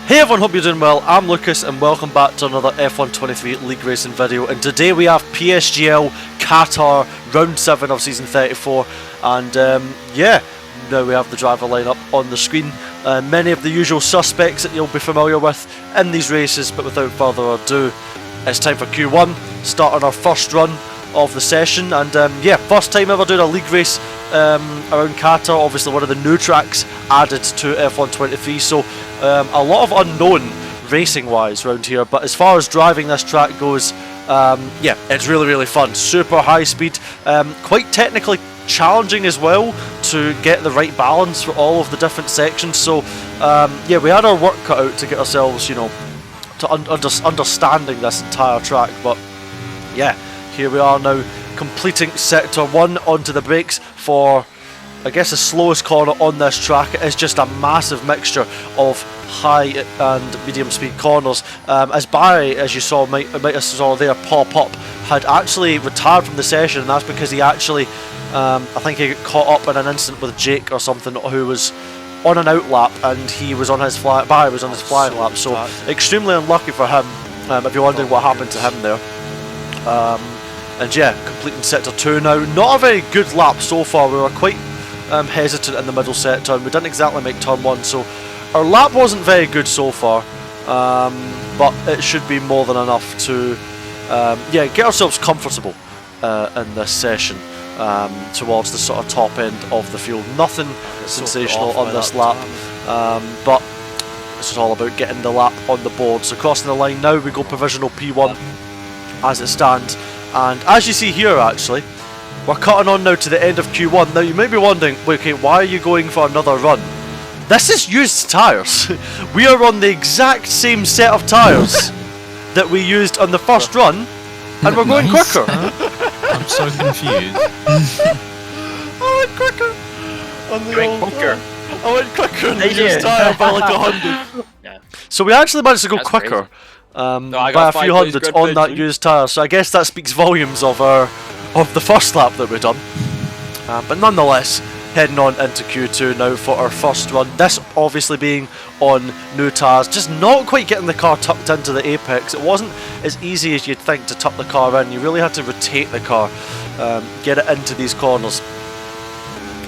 Hey everyone, hope you're doing well. I'm Lucas and welcome back to another F123 League Racing video, and today we have PSGL Qatar Round 7 of Season 34, and yeah, now we have the driver lineup on the screen. Many of the usual suspects that you'll be familiar with in these races, but without further ado, it's time for Q1, starting our first run of the session. And yeah, first time ever doing a league race around Qatar, obviously one of the new tracks added to F123, so a lot of unknown racing wise around here, but as far as driving this track goes, yeah, it's really fun. Super high speed, quite technically challenging as well to get the right balance for all of the different sections. So yeah, we had our work cut out to get ourselves, you know, to understanding this entire track, but yeah, here we are now completing sector 1 onto the brakes for, I guess, the slowest corner on this track. It is just a massive mixture of high and medium speed corners. As Barry, as you saw, might have saw there pop up, had actually retired from the session, and that's because he actually, I think he got caught up in an incident with Jake or something, who was on an out lap, and he was on his Barry was on his flying lap, so extremely unlucky for him, if you're wondering what happened to him there. And yeah, completing sector 2 now. Not a very good lap so far. We were quite hesitant in the middle sector, and we didn't exactly make turn 1, so our lap wasn't very good so far, but it should be more than enough to yeah, get ourselves comfortable in this session towards the sort of top end of the field. Nothing sensational on this lap, but this is all about getting the lap on the board. So crossing the line now, we go provisional P1 as it stands. And as you see here, actually, we're cutting on now to the end of Q1. Now you may be wondering, okay, why are you going for another run? This is used tyres. We are on the exact same set of tyres that we used on the first run, and we're going quicker. I'm so confused. I went quicker. I went quicker on the used tyre by like 100. Yeah. So we actually managed to go quicker. Crazy. By a few hundreds on that used tyre, so I guess that speaks volumes of the first lap that we've done. But nonetheless, heading on into Q2 now for our first run. This obviously being on new tyres, just not quite getting the car tucked into the apex. It wasn't as easy as you'd think to tuck the car in. You really had to rotate the car, get it into these corners.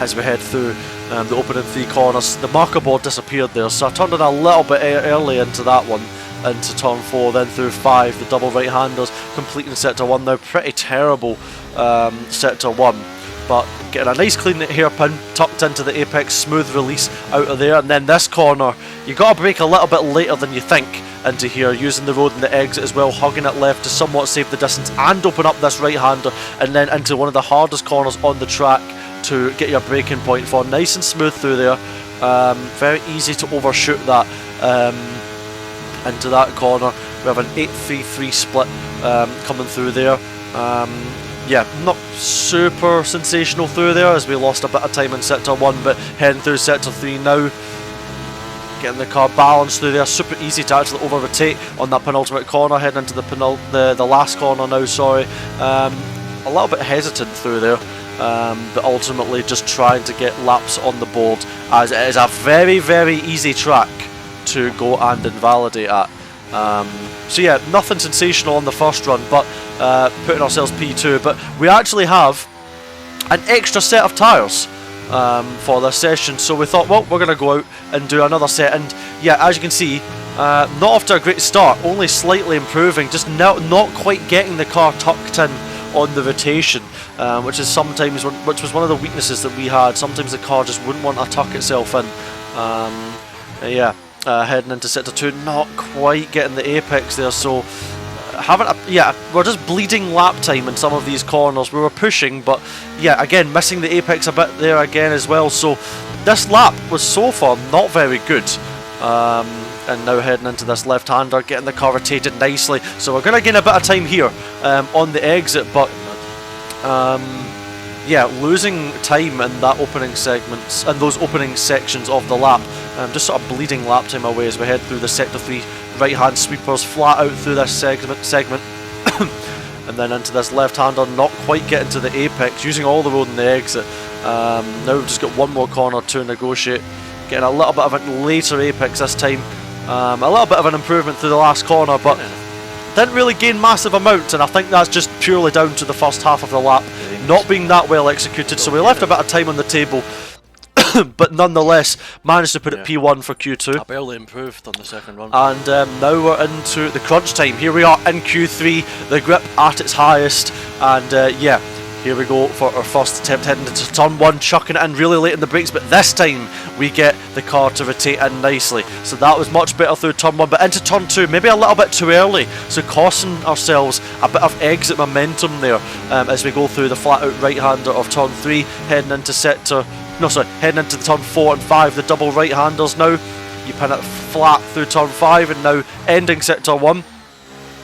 As we head through the opening 3 corners, the marker board disappeared there, so I turned in a little bit early into that one, into turn 4, then through 5, the double right-handers, completing sector 1 now. Pretty terrible sector 1, but getting a nice clean hairpin tucked into the apex, smooth release out of there. And then this corner, you got to brake a little bit later than you think into here, using the road and the exit as well, hugging it left to somewhat save the distance and open up this right-hander, and then into one of the hardest corners on the track to get your braking point for. Nice and smooth through there, very easy to overshoot that into that corner. We have an 8-3-3 split coming through there. Yeah, not super sensational through there, as we lost a bit of time in sector 1, but heading through sector 3 now, getting the car balanced through there. Super easy to actually over rotate on that penultimate corner, heading into the last corner now, sorry. A little bit hesitant through there, but ultimately just trying to get laps on the board, as it is a very easy track to go and invalidate at. So yeah, nothing sensational on the first run, but putting ourselves P2. But we actually have an extra set of tyres for this session, so we thought, well, we're going to go out and do another set. And yeah, as you can see, not off to a great start, only slightly improving, just not quite getting the car tucked in on the rotation, which is sometimes which was one of the weaknesses that we had. Sometimes the car just wouldn't want to tuck itself in. Yeah. Heading into sector 2, not quite getting the apex there, so yeah, we're just bleeding lap time in some of these corners. We were pushing, but yeah, again, missing the apex a bit there again as well. So this lap was so far not very good. And now heading into this left-hander, getting the car rotated nicely. So we're going to gain a bit of time here on the exit, but yeah, losing time in that opening segments and those opening sections of the lap, just sort of bleeding lap time away as we head through the sector 3 right-hand sweepers, flat out through this segment and then into this left-hander, not quite getting to the apex, using all the road and the exit. Now we've just got one more corner to negotiate, getting a little bit of a later apex this time, A little bit of an improvement through the last corner, but didn't really gain massive amounts, and I think that's just purely down to the first half of the lap not being that well executed. So we left a bit of time on the table, but nonetheless managed to put it P1 for Q2. I barely improved on the second run. And now we're into the crunch time. Here we are in Q3, the grip at its highest, and yeah, here we go for our first attempt heading into turn 1, chucking it in really late in the brakes, but this time we get the car to rotate in nicely. So that was much better through turn 1, but into turn 2, maybe a little bit too early, so costing ourselves a bit of exit momentum there as we go through the flat out right hander of turn 3, heading into heading into turn 4 and 5, the double right handers now. You pin it flat through turn 5 and now ending sector 1,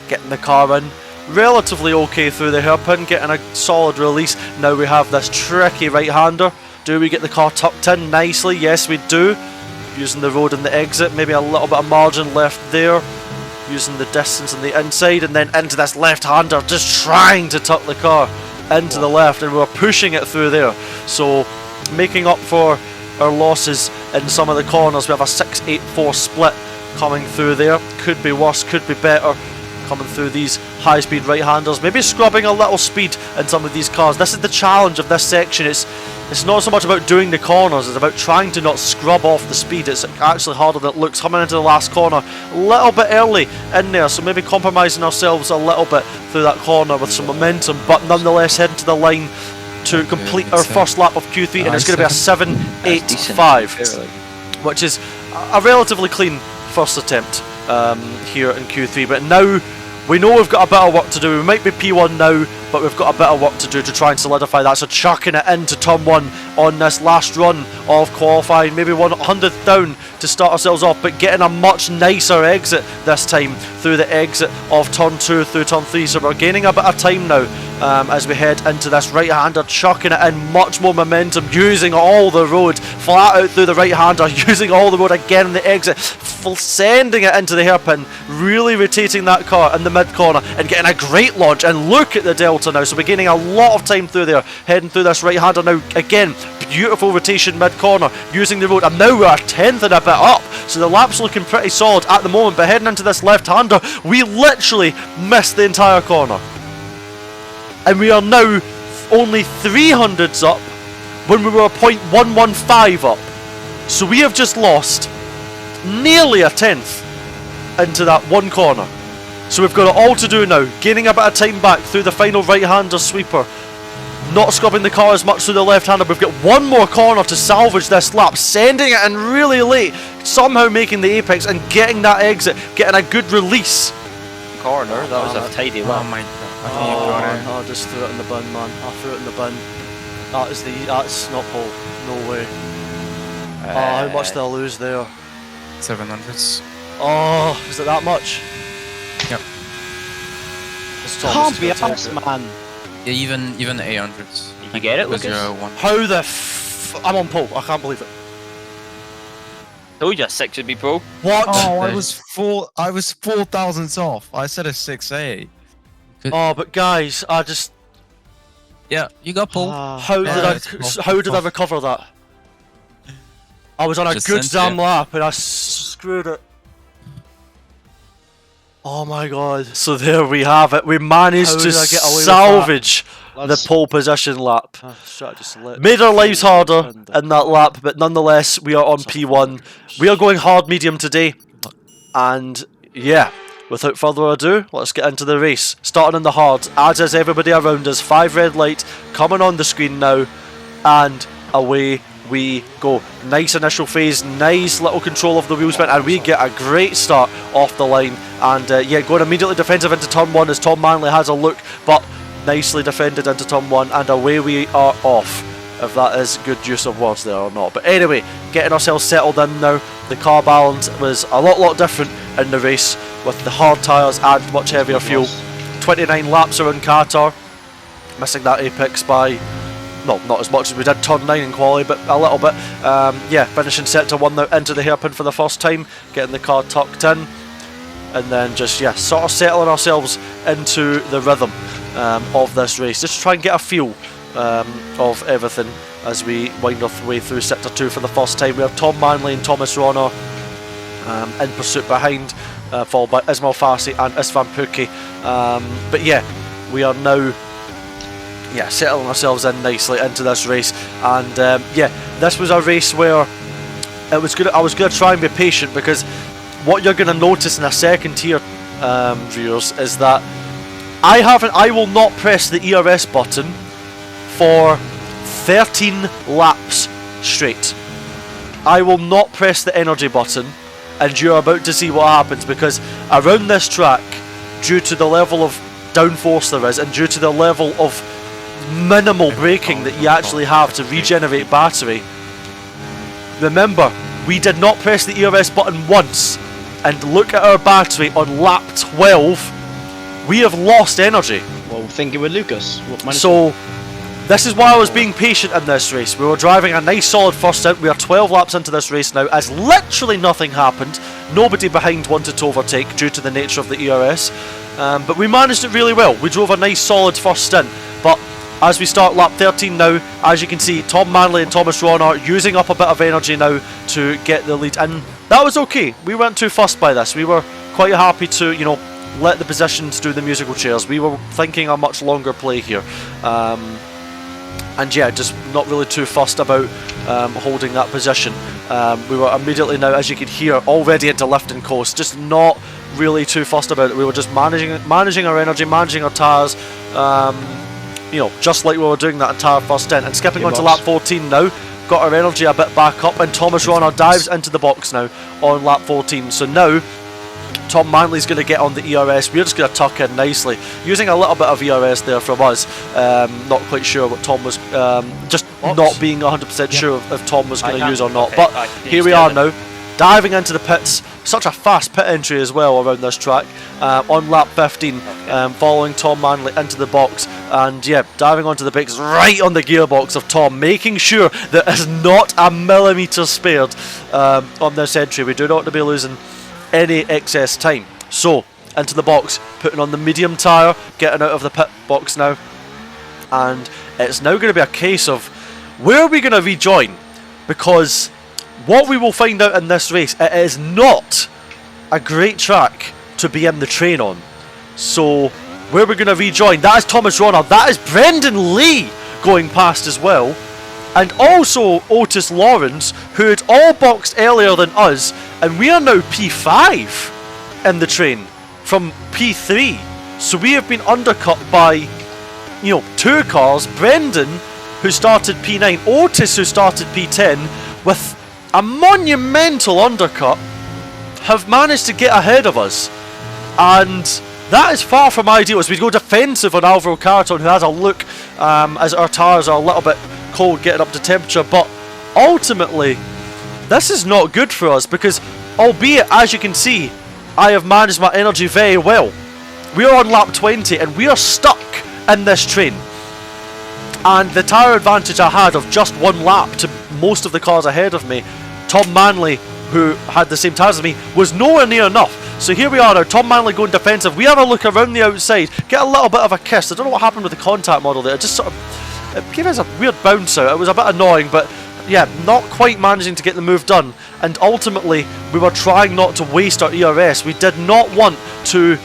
getting the car in relatively okay through the hairpin, getting a solid release. Now we have this tricky right hander. Do we get the car tucked in nicely? Yes, we do. Using the road and the exit, maybe a little bit of margin left there. Using the distance on the inside, and then into this left hander, just trying to tuck the car into the left, and we're pushing it through there. So making up for our losses in some of the corners, we have a 6-8-4 split coming through there. Could be worse, could be better. Coming through these high-speed right-handers, maybe scrubbing a little speed in some of these cars. This is the challenge of this section. It's not so much about doing the corners, it's about trying to not scrub off the speed. It's actually harder than it looks. Coming into the last corner a little bit early in there, so maybe compromising ourselves a little bit through that corner with some momentum, but nonetheless heading to the line to complete our first lap of Q3, and it's going to be a 7-8-5, which is a relatively clean first attempt here in Q3, but now we know we've got a bit of work to do. We might be P1 now, but we've got a bit of work to do to try and solidify that. So chucking it into turn 1 on this last run of qualifying, maybe 100th down to start ourselves off, but getting a much nicer exit this time through the exit of turn 2 through turn 3. So we're gaining a bit of time now as we head into this right-hander, chucking it in, much more momentum, using all the road, flat out through the right-hander, using all the road again on the exit, sending it into the hairpin, really rotating that car in the mid-corner and getting a great launch. And look at the delta now, so we're gaining a lot of time through there, heading through this right-hander now. Again, beautiful rotation mid-corner, using the road, and now we're a 10th and a bit up, so the lap's looking pretty solid at the moment. But heading into this left-hander, we literally missed the entire corner, and we are now only 300s up when we were a 0.115 up. So we have just lost nearly a 10th into that one corner. So we've got it all to do now, gaining a bit of time back through the final right-hander sweeper, not scrubbing the car as much through the left-hander. We've got one more corner to salvage this lap, sending it in really late, somehow making the apex and getting that exit, getting a good release. Corner, that was a tidy one. Oh my god. I just threw it in the bin, man. I threw it in the bin. That's not Paul. No way. How much did I lose there? 700s. Oh, is it that much? Yep. Can't be us, man. Yeah, even 800s. Did you get it, Lucas? How the I'm on pole. I can't believe it. Told you 6 would be pro. What? Oh, I was 4,000s off. I said a 6A. Oh, but guys, I just. Yeah, you got pulled. How did I recover that? I was on a Just good sent damn lap and I screwed it. Oh my god. So there we have it. We managed to salvage the pole position lap. Made our lives harder in that lap, but nonetheless, we are on P1. We are going hard medium today. And yeah, without further ado, let's get into the race. Starting in the hard, as is everybody around us. 5 red light coming on the screen now. And away we go. Nice initial phase, nice little control of the wheel spin, and we get a great start off the line. And yeah, going immediately defensive into turn 1 as Tom Manley has a look, but nicely defended into turn 1, and away we are off, if that is good use of words there or not. But anyway, getting ourselves settled in now. The car balance was a lot different in the race with the hard tyres and much heavier fuel. 29 laps around Qatar, missing that apex by, no, not as much as we did turn 9 in quali, but a little bit. Yeah, finishing sector 1 now into the hairpin for the first time, getting the car tucked in, and then just, yeah, sort of settling ourselves into the rhythm of this race. Just try and get a feel of everything as we wind our way through sector 2 for the first time. We have Tom Manley and Thomas Ronner in pursuit behind, followed by Ismail Fassi and Isfan Pookie. But yeah, we are now settling ourselves in nicely into this race, and yeah, this was a race where I was gonna try and be patient, because what you're gonna notice in a second tier viewers is that I will not press the ERS button for 13 laps straight. I will not press the energy button, and you're about to see what happens, because around this track, due to the level of downforce there is, and due to the level of minimal braking that you actually have to regenerate battery, remember, we did not press the ERS button once, and look at our battery on lap 12, we have lost energy. Well, thinking with Lucas. So this is why I was being patient in this race. We were driving a nice solid first stint. We are 12 laps into this race now, as literally nothing happened. Nobody behind wanted to overtake due to the nature of the ERS, but we managed it really well. We drove a nice solid first stint, but as we start lap 13 now, as you can see, Tom Manley and Thomas Ron are using up a bit of energy now to get the lead, and that was okay. We weren't too fussed by this. We were quite happy to, you know, let the positions do the musical chairs. We were thinking a much longer play here, and yeah, just not really too fussed about holding that position. We were immediately now, as you can hear, already into lift and coast, just not really too fussed about it. We were just managing our energy, managing our tyres, you know, just like we were doing that entire first stint. And skipping onto lap 14 now, got our energy a bit back up, and Thomas Ronner dives into the box now on lap 14. So now Tom Manley's going to get on the ERS. We're just going to tuck in nicely, using a little bit of ERS there from us. Not quite sure what Tom was, just not being 100% sure if Tom was going to use or not. Okay, but here we are now, diving into the pits. Such a fast pit entry as well around this track, on lap 15, following Tom Manley into the box, and yeah, diving onto the brakes right on the gearbox of Tom, making sure that there's not a millimetre spared on this entry. We do not want to be losing any excess time. So into the box, putting on the medium tyre, getting out of the pit box now, and it's now going to be a case of where are we going to rejoin, because what we will find out in this race, it is not a great track to be in the train on. So where we're going to rejoin, that is Thomas Ronner, that is Brendan Lee going past as well, and also Otis Lawrence, who had all boxed earlier than us, and we are now P5 in the train from P3. So we have been undercut by, you know, two cars. Brendan, who started P9, Otis, who started P10, with a monumental undercut, have managed to get ahead of us, and that is far from ideal as we go defensive on Alvaro Carton, who has a look as our tyres are a little bit cold getting up to temperature. But ultimately this is not good for us, because albeit, as you can see, I have managed my energy very well. We are on lap 20 and we are stuck in this train, and the tyre advantage I had of just one lap to most of the cars ahead of me, Tom Manley, who had the same tyres as me, was nowhere near enough. So here we are now, Tom Manley going defensive. We have a look around the outside, get a little bit of a kiss. I don't know what happened with the contact model there, it just sort of, it gave us a weird bounce out. It was a bit annoying, but yeah, not quite managing to get the move done. And ultimately, we were trying not to waste our ERS. We did not want to,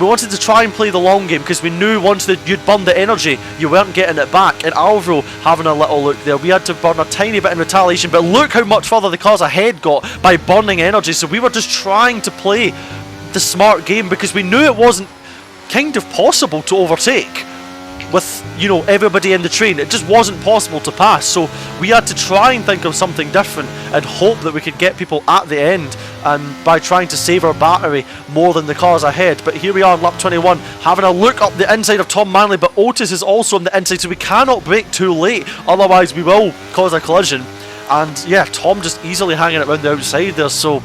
we wanted to try and play the long game, because we knew once that you'd burned the energy, you weren't getting it back. And Alvaro having a little look there, we had to burn a tiny bit in retaliation, but look how much further the cars ahead got by burning energy. So we were just trying to play the smart game, because we knew it wasn't kind of possible to overtake with, you know, everybody in the train. It just wasn't possible to pass, so we had to try and think of something different and hope that we could get people at the end, and by trying to save our battery more than the cars ahead. But here we are on lap 21, having a look up the inside of Tom Manley, but Otis is also on the inside, so we cannot brake too late, otherwise we will cause a collision. And yeah, Tom just easily hanging it around the outside there. So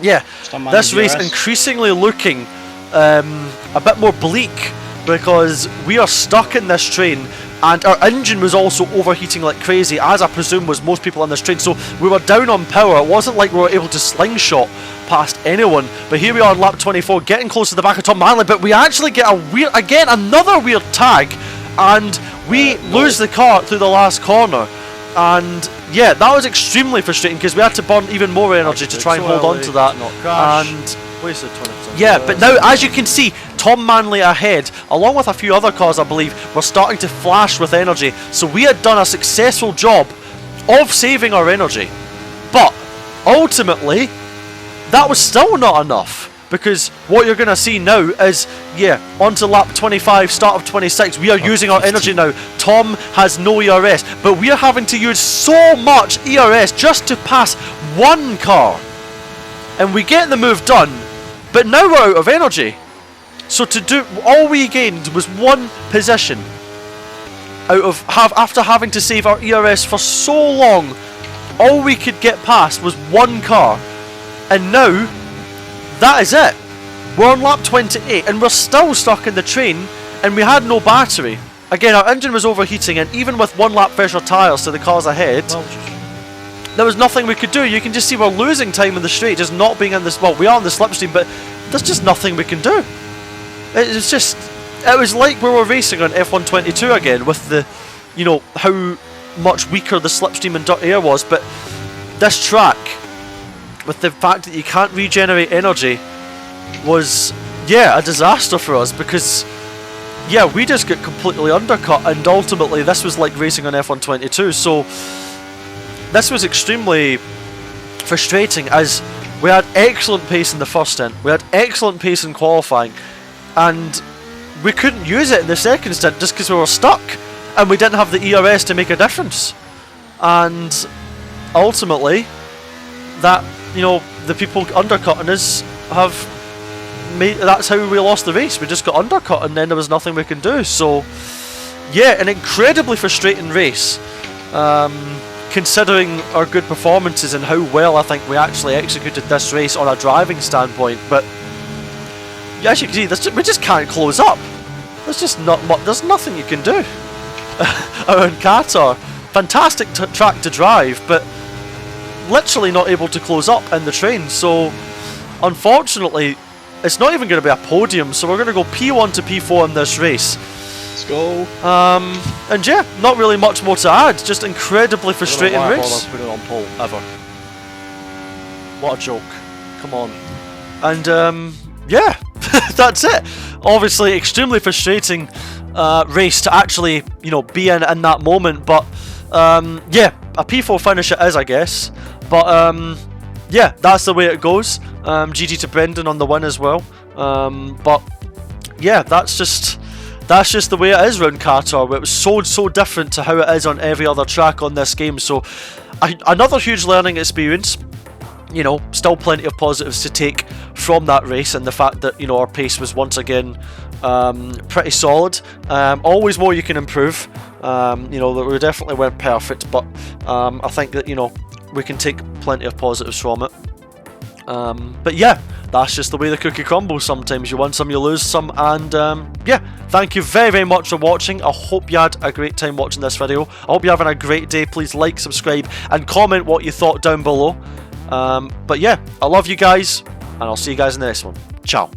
yeah, this race increasingly looking a bit more bleak, because we are stuck in this train, and our engine was also overheating like crazy, as I presume was most people on this train. So we were down on power. It wasn't like we were able to slingshot past anyone. But here we are on lap 24, getting close to the back of Tom Manley, but we actually get a weird, again, another weird tag, and we lose the car through the last corner. And yeah, that was extremely frustrating because we had to burn even more energy to try and hold on to that. And wasted 20%. yeah, but now as you can see, Tom Manley ahead, along with a few other cars I believe, were starting to flash with energy. So we had done a successful job of saving our energy. But ultimately, that was still not enough. Because what you're going to see now is, yeah, onto lap 25, start of 26, we are using our energy now. Tom has no ERS, but we are having to use so much ERS just to pass one car. And we get the move done, but now we're out of energy. So to do, all we gained was one position. After having to save our ERS for so long, all we could get past was one car. And now, that is it. We're on lap 28 and we're still stuck in the train and we had no battery. Again, our engine was overheating and even with one lap fresher tyres to the cars ahead, there was nothing we could do. You can just see we're losing time in the straight, just not being in this. Well, we are in the slipstream, but there's just nothing we can do. It was like we were racing on F122 again with the, you know, how much weaker the slipstream and dirt air was. But this track, with the fact that you can't regenerate energy, was, yeah, a disaster for us because, yeah, we just got completely undercut and ultimately this was like racing on F122. So this was extremely frustrating as we had excellent pace in the first stint, we had excellent pace in qualifying, and we couldn't use it in the second stint just because we were stuck and we didn't have the ERS to make a difference. And ultimately, that, you know, the people undercutting us have made, that's how we lost the race. We just got undercut and then there was nothing we can do. So yeah, an incredibly frustrating race, considering our good performances and how well I think we actually executed this race on a driving standpoint. But yeah, as you can see, we just can't close up. There's just not much, there's nothing you can do around Qatar. Fantastic track to drive, but literally not able to close up in the train. So unfortunately, it's not even going to be a podium, so we're going to go P1 to P4 in this race. Let's go. And yeah, not really much more to add, just incredibly frustrating race. Put it on pole ever. What a joke. Come on. And yeah, that's it. Obviously extremely frustrating race to actually, you know, be in that moment, but yeah, a P4 finish it is, I guess. But yeah, that's the way it goes. GG to Brendan on the win as well. But yeah, that's just the way it is around Qatar. It was so different to how it is on every other track on this game. So another huge learning experience. You know, still plenty of positives to take from that race, and the fact that, you know, our pace was once again pretty solid. Always more you can improve. You know, we definitely weren't perfect, but I think that, you know, we can take plenty of positives from it. But yeah, that's just the way the cookie crumbles. Sometimes you win some, you lose some, and yeah, thank you very much for watching. I hope you had a great time watching this video. I hope you're having a great day. Please like, subscribe, and comment what you thought down below. But yeah, I love you guys, and I'll see you guys in the next one. Ciao.